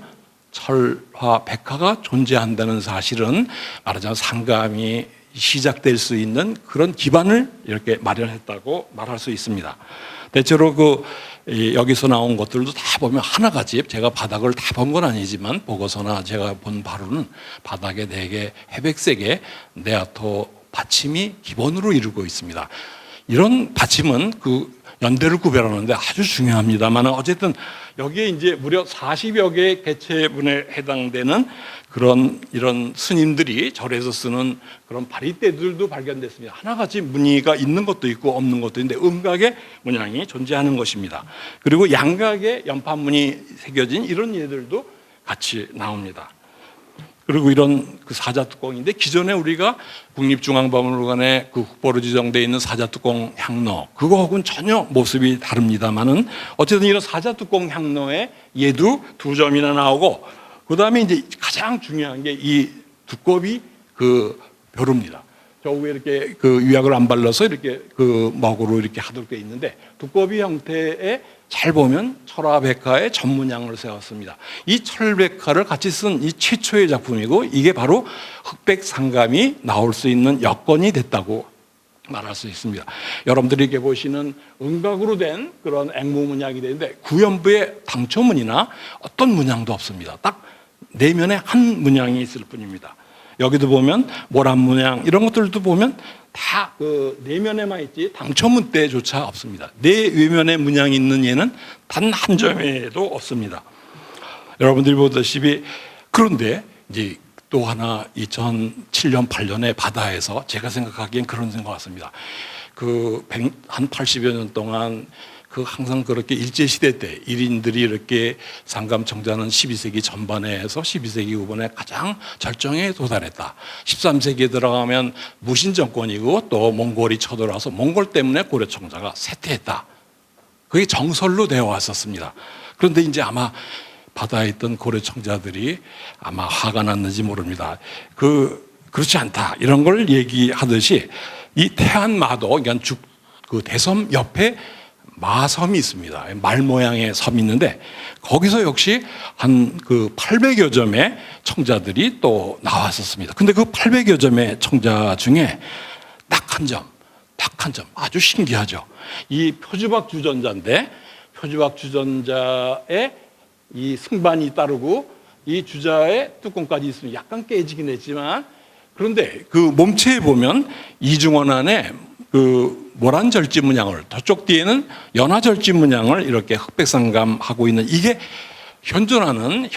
철화 백화가 존재한다는 사실은 말하자면 상감이 시작될 수 있는 그런 기반을 이렇게 마련했다고 말할 수 있습니다. 대체로 여기서 나온 것들도 다 보면 하나같이 제가 바닥을 다 본 건 아니지만 보고서나 제가 본 바로는 바닥에 4개 회백색의 네아토 받침이 기본으로 이루고 있습니다. 이런 받침은 그 연대를 구별하는데 아주 중요합니다만 어쨌든 여기에 이제 무려 40여 개의 개체분에 해당되는 이런 스님들이 절에서 쓰는 그런 바리떼들도 발견됐습니다. 하나같이 무늬가 있는 것도 있고 없는 것도 있는데 음각의 문양이 존재하는 것입니다. 그리고 양각의 연판문이 새겨진 이런 예들도 같이 나옵니다. 그리고 이런 그 사자뚜껑인데 기존에 우리가 국립중앙박물관에 그 국보로 지정되어 있는 사자뚜껑 향로 그거하고는 전혀 모습이 다릅니다만은 어쨌든 이런 사자뚜껑 향로에 얘도 2점이나 나오고 그 다음에 이제 가장 중요한 게 이 두꺼비 그 벼루입니다. 저 위에 이렇게 그 유약을 안 발라서 이렇게 그 먹으로 이렇게 하도록 있는데 두꺼비 형태의 잘 보면 철화백화의 전문양을 세웠습니다. 이 철백화를 같이 쓴 이 최초의 작품이고 이게 바로 흑백상감이 나올 수 있는 여건이 됐다고 말할 수 있습니다. 여러분들이 이렇게 보시는 음각으로 된 그런 앵무문양이 되는데 구연부의 당초문이나 어떤 문양도 없습니다. 딱 내면에 한 문양이 있을 뿐입니다. 여기도 보면 모란문양 이런 것들도 보면 다 그 내면에만 있지 당초문 때조차 없습니다. 내 외면에 문양이 있는 예는 단 한 점에도 없습니다. 여러분들이 보다시피 그런데 이제 또 하나 2007년 8년에 바다에서 제가 생각하기엔 그런 생각 같습니다. 한 80여 년 동안 항상 그렇게 일제시대 때 1인들이 이렇게 상감청자는 12세기 전반에 해서 12세기 후반에 가장 절정에 도달했다. 13세기에 들어가면 무신정권이고 또 몽골이 쳐들어와서 몽골 때문에 고려청자가 쇠퇴했다. 그게 정설로 되어 왔었습니다. 그런데 이제 아마 바다에 있던 고려청자들이 아마 화가 났는지 모릅니다. 그렇지 않다. 이런 걸 얘기하듯이 이 태안마도, 그러니까 그 대섬 옆에 마섬이 있습니다. 말 모양의 섬이 있는데 거기서 역시 한 그 800여 점의 청자들이 또 나왔었습니다. 근데 그 800여 점의 청자 중에 딱 한 점 아주 신기하죠. 이 표주박 주전자인데 표주박 주전자에 이 승반이 따르고 이 주자의 뚜껑까지 있으면 약간 깨지긴 했지만, 그런데 그 몸체에 보면 이중원 안에 그 모란 절지 문양을, 저쪽 뒤에는 연화 절지 문양을 이렇게 흑백상감하고 있는, 이게 현존하는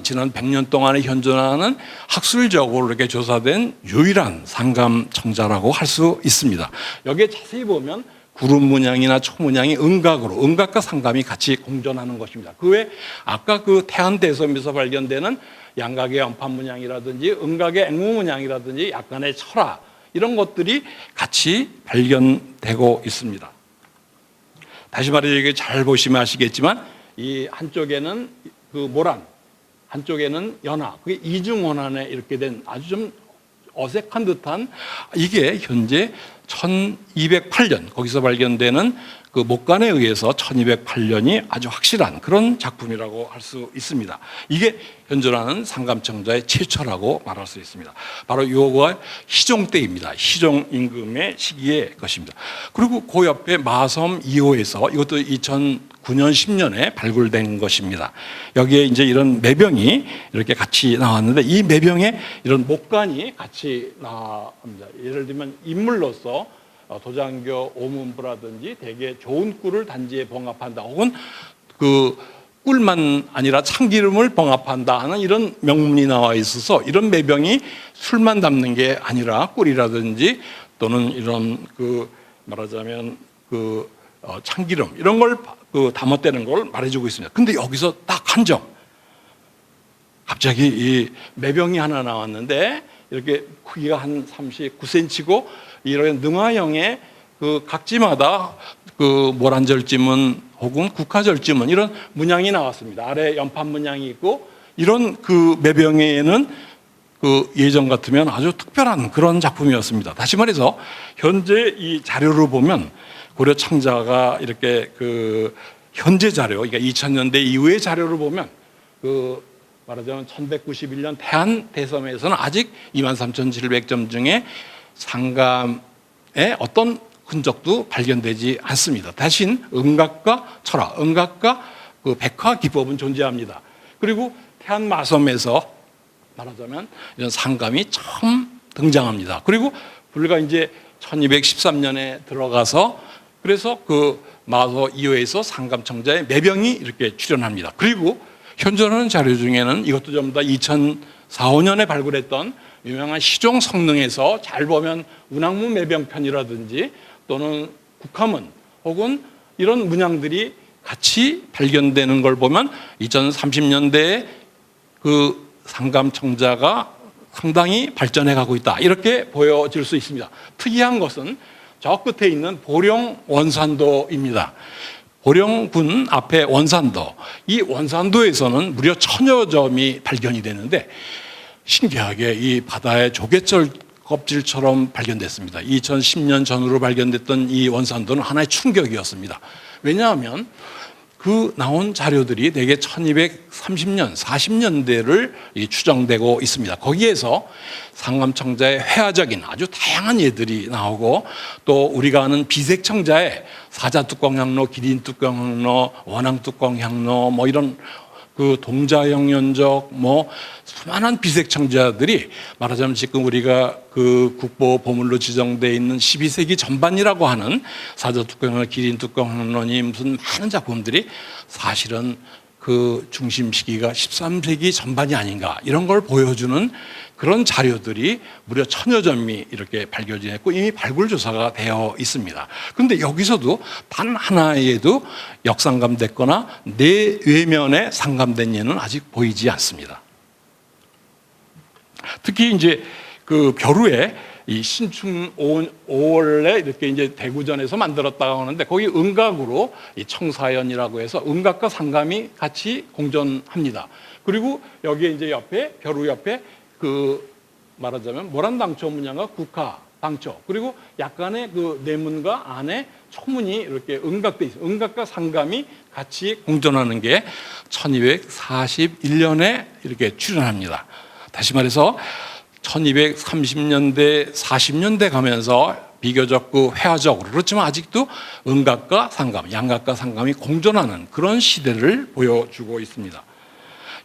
지난 100년 동안에 현존하는 학술적으로 이렇게 조사된 유일한 상감 청자라고 할 수 있습니다. 여기에 자세히 보면 구름 문양이나 초 문양이 음각과 상감이 같이 공존하는 것입니다. 그 외에 아까 그 태안대섬에서 발견되는 양각의 연판 문양이라든지 음각의 앵무 문양이라든지 약간의 철화, 이런 것들이 같이 발견되고 있습니다. 다시 말해 이게 잘 보시면 아시겠지만 이 한쪽에는 그 모란, 한쪽에는 연화, 그게 이중원안에 이렇게 된 아주 좀 어색한 듯한, 이게 현재 1208년 거기서 발견되는 그 목간에 의해서 1208년이 아주 확실한 그런 작품이라고 할 수 있습니다. 이게 현존하는 상감청자의 최초라고 말할 수 있습니다. 바로 요거가 희종 때입니다. 희종 임금의 시기의 것입니다. 그리고 그 옆에 마섬 2호에서 이것도 2009년 10년에 발굴된 것입니다. 여기에 이제 이런 매병이 이렇게 같이 나왔는데 이 매병에 이런 목간이 같이 나옵니다. 예를 들면 인물로서 도장교 오문부라든지 되게 좋은 꿀을 단지에 봉합한다, 혹은 그 꿀만 아니라 참기름을 봉합한다 하는 이런 명문이 나와 있어서 이런 매병이 술만 담는 게 아니라 꿀이라든지 또는 이런 그 말하자면 그 참기름 이런 걸 그 담았다는 걸 말해주고 있습니다. 근데 여기서 딱 한 점, 갑자기 이 매병이 하나 나왔는데 이렇게 크기가 한 39cm고 이런 능화형의 그 각지마다 그 모란절지문 혹은 국화절지문 이런 문양이 나왔습니다. 아래 연판 문양이 있고, 이런 그 매병에는 그 예전 같으면 아주 특별한 그런 작품이었습니다. 다시 말해서 현재 이 자료를 보면 고려 창자가 이렇게 그 현재 자료, 그러니까 2000년대 이후의 자료를 보면 그 말하자면 1191년 태안대섬에서는 아직 23,700점 중에 상감의 어떤 흔적도 발견되지 않습니다. 대신 음각과 철화, 음각과 그 백화 기법은 존재합니다. 그리고 태안마섬에서 말하자면 이런 상감이 처음 등장합니다. 그리고 불과 이제 1213년에 들어가서 그래서 그 마서 2호에서 상감청자의 매병이 이렇게 출현합니다. 그리고 현존하는 자료 중에는 이것도 전부 다 2004, 5년에 발굴했던 유명한 시종 성능에서 잘 보면 운항문 매병편이라든지 또는 국화문 혹은 이런 문양들이 같이 발견되는 걸 보면 2030년대에 그 상감청자가 상당히 발전해 가고 있다, 이렇게 보여질 수 있습니다. 특이한 것은 저 끝에 있는 보령 원산도입니다. 보령군 앞에 원산도, 이 원산도에서는 무려 1000여 점이 발견이 되는데 신기하게 이 바다의 조개철 껍질처럼 발견됐습니다. 2010년 전후로 발견됐던 이 원산도는 하나의 충격이었습니다. 왜냐하면 그 나온 자료들이 대개 1230년, 40년대를 추정되고 있습니다. 거기에서 상감청자의 회화적인 아주 다양한 예들이 나오고, 또 우리가 아는 비색청자의 사자뚜껑향로, 기린뚜껑향로, 원앙뚜껑향로 뭐 이런 그 동자형 연적 뭐 수많은 비색청자들이 말하자면 지금 우리가 그 국보 보물로 지정되어 있는 12세기 전반이라고 하는 사자뚜껑향로, 기린뚜껑향로니 무슨 많은 작품들이 사실은 그 중심 시기가 13세기 전반이 아닌가, 이런 걸 보여주는 그런 자료들이 무려 1000여 점이 이렇게 발견됐고 이미 발굴 조사가 되어 있습니다. 그런데 여기서도 단 하나에도 역상감됐거나 내외면에 상감된 예는 아직 보이지 않습니다. 특히 이제 그 벼루에 이 신춘 5월에 이렇게 이제 대구전에서 만들었다고 하는데 거기 음각으로 이 청사연이라고 해서 음각과 상감이 같이 공존합니다. 그리고 여기에 이제 옆에 벼루 옆에 그 말하자면 모란당초 문양과 국화 방초, 그리고 약간의 그 내문과 안에 초문이 이렇게 음각돼 있어요. 음각과 상감이 같이 공존하는 게 1241년에 이렇게 출현합니다. 다시 말해서 1230년대, 40년대 가면서 비교적 그 회화적으로, 그렇지만 아직도 음각과 상감, 양각과 상감이 공존하는 그런 시대를 보여주고 있습니다.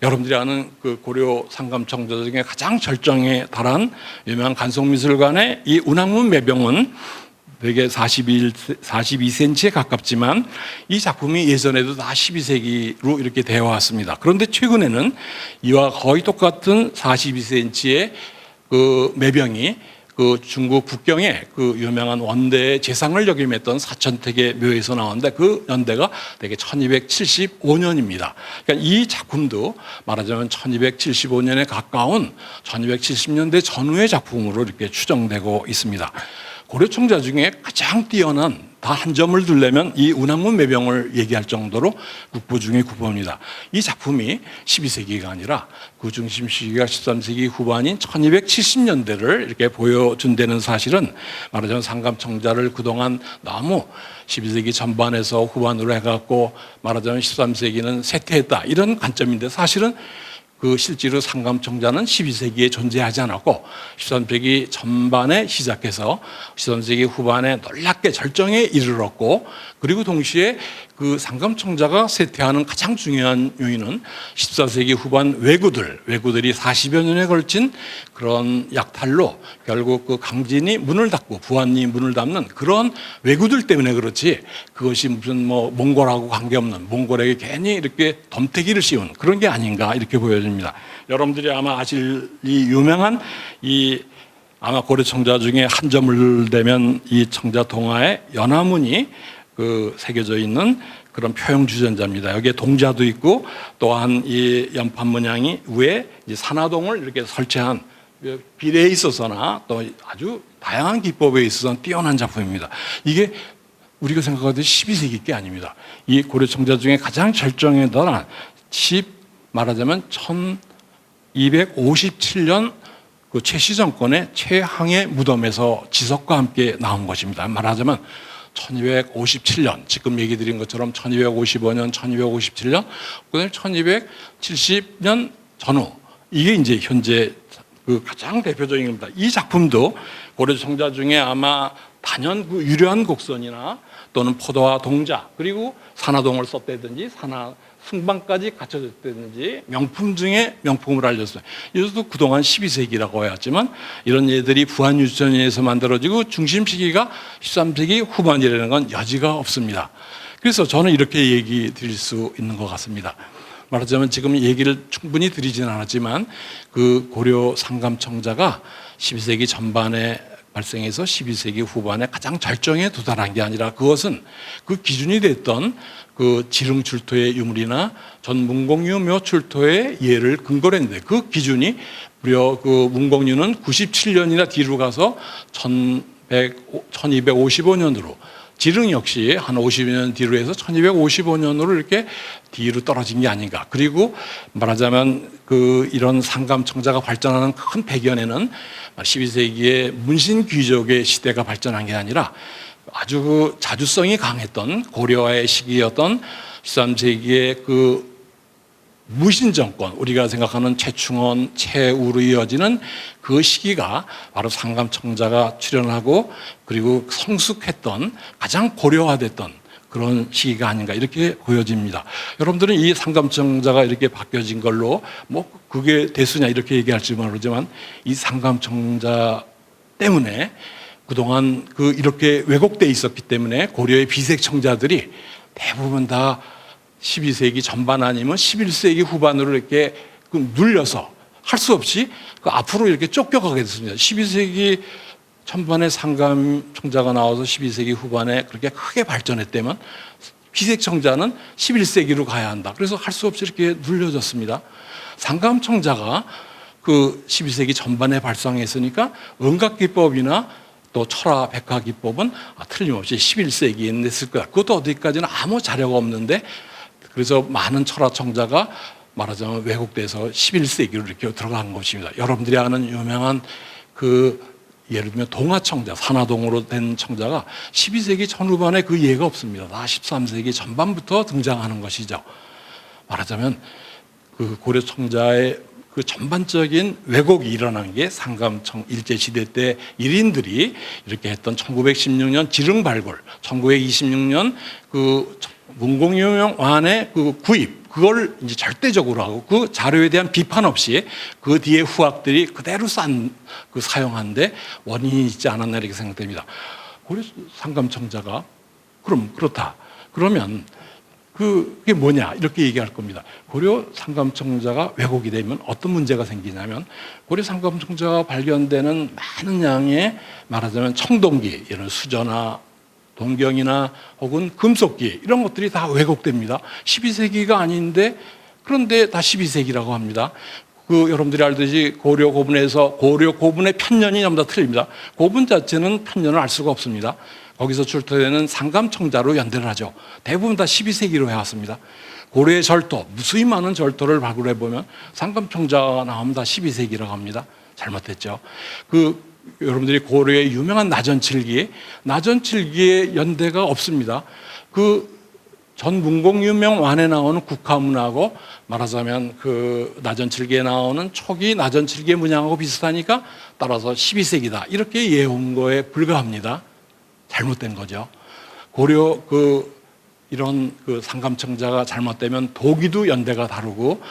여러분들이 아는 그 고려 상감청자 중에 가장 절정에 달한 유명한 간송미술관의 이 운항문 매병은 되게 42cm에 가깝지만 이 작품이 예전에도 다 12세기로 이렇게 되어 왔습니다. 그런데 최근에는 이와 거의 똑같은 42cm의 그 매병이 그 중국 북경에 그 유명한 원대의 재상을 역임했던 사천택의 묘에서 나왔는데 그 연대가 되게 1275년입니다. 그러니까 이 작품도 말하자면 1275년에 가까운 1270년대 전후의 작품으로 이렇게 추정되고 있습니다. 고려 청자 중에 가장 뛰어난 다 한 점을 두려면 이 운항문 매병을 얘기할 정도로 국보 중의 국보입니다. 이 작품이 12세기가 아니라 그 중심 시기가 13세기 후반인 1270년대를 이렇게 보여준다는 사실은 말하자면 상감청자를 그동안 너무 12세기 전반에서 후반으로 해갖고 말하자면 13세기는 쇠퇴했다 이런 관점인데, 사실은 그 실제로 상감청자는 12세기에 존재하지 않았고 13세기 전반에 시작해서 13세기 후반에 놀랍게 절정에 이르렀고, 그리고 동시에 그 상감청자가 쇠퇴하는 가장 중요한 요인은 14세기 후반 왜구들이 40여 년에 걸친 그런 약탈로 결국 그 강진이 문을 닫고 부안이 문을 닫는 그런 왜구들 때문에 그렇지, 그것이 무슨 뭐 몽골하고 관계없는, 몽골에게 괜히 이렇게 덤태기를 씌운 그런 게 아닌가 이렇게 보여집니다. 여러분들이 아마 아실 이 유명한 이 아마 고려 청자 중에 한 점을 대면 이 청자 동화에 연화문이 그 새겨져 있는 그런 표형 주전자입니다. 여기에 동자도 있고 또한 이 연판 문양이 위에 이제 산화동을 이렇게 설치한 비례에 있어서나 또 아주 다양한 기법에 있어서는 뛰어난 작품입니다. 이게 우리가 생각하듯이 12세기 게 아닙니다. 이 고려 청자 중에 가장 절정에 달한 말하자면 1257년 그 최씨 정권의 최항해 무덤에서 지석과 함께 나온 것입니다. 말하자면 1257년, 지금 얘기 드린 것처럼 1255년, 1257년, 그다음에 1270년 전후, 이게 이제 현재 그 가장 대표적인 겁니다. 이 작품도 고려 청자 중에 아마 단연 그 유려한 곡선이나 또는 포도와 동자, 그리고 산화동을 썼다든지 승방까지 갖춰졌다든지 명품 중에 명품을 알렸어요. 이것도 그동안 12세기라고 해왔지만 이런 예들이 부안유전에서 만들어지고 중심 시기가 13세기 후반이라는 건 여지가 없습니다. 그래서 저는 이렇게 얘기 드릴 수 있는 것 같습니다. 말하자면 지금 얘기를 충분히 드리지는 않았지만 그 고려 상감청자가 12세기 전반에 발생해서 12세기 후반에 가장 절정에 도달한 게 아니라, 그것은 그 기준이 됐던 그 지릉출토의 유물이나 전문공유묘 출토의 예를 근거로 했는데, 그 기준이 무려 그 문공유는 97년이나 뒤로 가서 1255년으로, 지릉 역시 한 50년 뒤로 해서 1255년으로 이렇게 뒤로 떨어진 게 아닌가. 그리고 말하자면 그 이런 상감청자가 발전하는 큰 배경에는 12세기의 문신 귀족의 시대가 발전한 게 아니라 아주 그 자주성이 강했던 고려의 시기였던 13세기의 그 무신 정권, 우리가 생각하는 최충원, 최우로 이어지는 그 시기가 바로 상감청자가 출현하고 그리고 성숙했던, 가장 고려화됐던 그런 시기가 아닌가 이렇게 보여집니다. 여러분들은 이 상감청자가 이렇게 바뀌어진 걸로 뭐 그게 대수냐 이렇게 얘기할지 모르지만, 이 상감청자 때문에 그동안 그 이렇게 왜곡돼 있었기 때문에 고려의 비색 청자들이 대부분 다 12세기 전반 아니면 11세기 후반으로 이렇게 눌려서 할 수 없이 그 앞으로 이렇게 쫓겨가게 됐습니다. 12세기 전반에 상감청자가 나와서 12세기 후반에 그렇게 크게 발전했다면 비색청자는 11세기로 가야 한다. 그래서 할 수 없이 이렇게 눌려졌습니다. 상감청자가 그 12세기 전반에 발상했으니까 음각기법이나 또 철화 백화기법은 틀림없이 11세기에 냈을 거야. 그것도 어디까지는 아무 자료가 없는데, 그래서 많은 철화청자가 말하자면 왜곡돼서 11세기로 이렇게 들어간 것입니다. 여러분들이 아는 유명한 그 예를 들면 동아청자, 산화동으로 된 청자가 12세기 전후반에 그 예가 없습니다. 다 13세기 전반부터 등장하는 것이죠. 말하자면 그 고려 청자의 그 전반적인 왜곡이 일어난 게 상감청 일제시대 때 일인들이 이렇게 했던 1916년 지릉발굴, 1926년 그 문공유명완의 그 구입, 그걸 이제 절대적으로 하고 그 자료에 대한 비판 없이 그 뒤에 후학들이 그대로 그 사용한데 원인이 있지 않았나 이렇게 생각됩니다. 고려 상감청자가 그럼 그렇다. 그러면 그게 뭐냐 이렇게 얘기할 겁니다. 고려 상감청자가 왜곡이 되면 어떤 문제가 생기냐면 고려 상감청자가 발견되는 많은 양의 말하자면 청동기, 이런 수저나 동경이나 혹은 금속기 이런 것들이 다 왜곡됩니다. 12세기가 아닌데 그런데 다 12세기라고 합니다. 그 여러분들이 알듯이 고려 고분에서 고려 고분의 편년이 전부 다 틀립니다. 고분 자체는 편년을 알 수가 없습니다. 거기서 출토되는 상감청자로 연대를 하죠. 대부분 다 12세기로 해왔습니다. 고려의 절도, 무수히 많은 절도를 발굴해 보면 상감청자가 나오면 다 12세기라고 합니다. 잘못됐죠. 여러분들이 고려의 유명한 나전칠기의 연대가 없습니다. 그 전 문공유명완에 나오는 국화문하고 말하자면 그 나전칠기에 나오는 초기 나전칠기의 문양하고 비슷하니까 따라서 12세기다. 이렇게 예온 거에 불과합니다. 잘못된 거죠. 고려 이런 상감청자가 잘못되면 도기도 연대가 다르고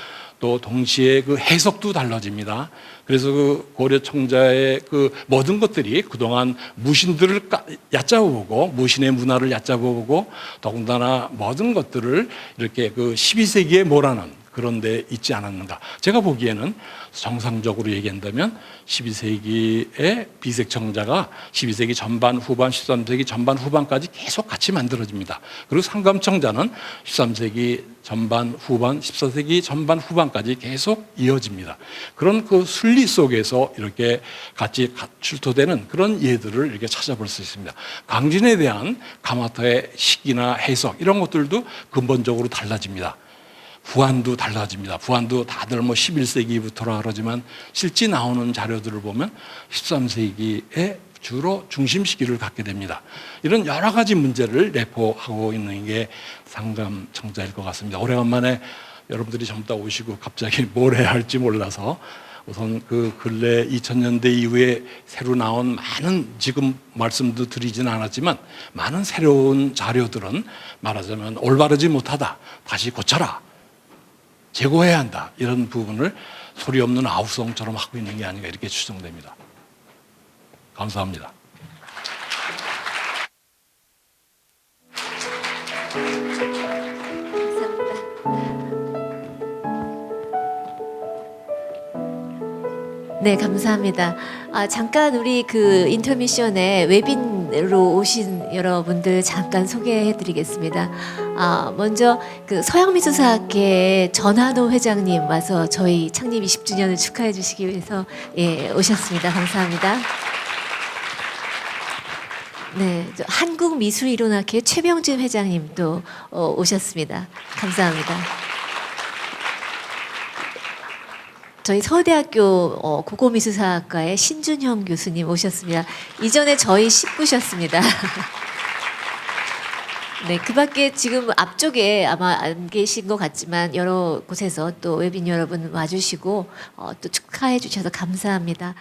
또 동시에 그 해석도 달라집니다. 그래서 그 고려 청자의 그 모든 것들이 그동안 무신들을 얕잡아보고 무신의 문화를 얕잡아보고 더군다나 모든 것들을 이렇게 그 12세기에 몰아넣은 그런 데 있지 않았는가. 제가 보기에는 정상적으로 얘기한다면 12세기의 비색청자가 12세기 전반 후반 13세기 전반 후반까지 계속 같이 만들어집니다. 그리고 상감청자는 13세기 전반 후반 14세기 전반 후반까지 계속 이어집니다. 그런 그 순리 속에서 이렇게 같이 출토되는 그런 예들을 이렇게 찾아볼 수 있습니다. 강진에 대한 가마터의 시기나 해석 이런 것들도 근본적으로 달라집니다. 부안도 달라집니다. 부안도 다들 11세기부터라 그러지만 실제 나오는 자료들을 보면 13세기에 주로 중심 시기를 갖게 됩니다. 이런 여러 가지 문제를 내포하고 있는 게 상감청자일 것 같습니다. 오래간만에 여러분들이 전부 다 오시고 갑자기 뭘 해야 할지 몰라서 우선 그 근래 2000년대 이후에 새로 나온 많은 지금 말씀도 드리지는 않았지만 많은 새로운 자료들은 말하자면 올바르지 못하다. 다시 고쳐라. 제고해야 한다. 이런 부분을 소리 없는 아우성처럼 하고 있는 게 아닌가 이렇게 추정됩니다. 감사합니다. 네, 감사합니다. 잠깐 우리 그 인터미션에 웹인으로 오신 여러분들 잠깐 소개해 드리겠습니다. 먼저 그 서양미술사학회 전한호 회장님 와서 저희 창립 20주년을 축하해 주시기 위해서 오셨습니다. 감사합니다. 네, 한국미술이론학회 최병준 회장님도 오셨습니다. 감사합니다. 저희 서울대학교 국어미술사학과의 신준형 교수님 오셨습니다. 이전에 저희 식구셨습니다. 네, 그 밖에 지금 앞쪽에 아마 안 계신 것 같지만 여러 곳에서 또 웹인 여러분 와주시고 또 축하해 주셔서 감사합니다.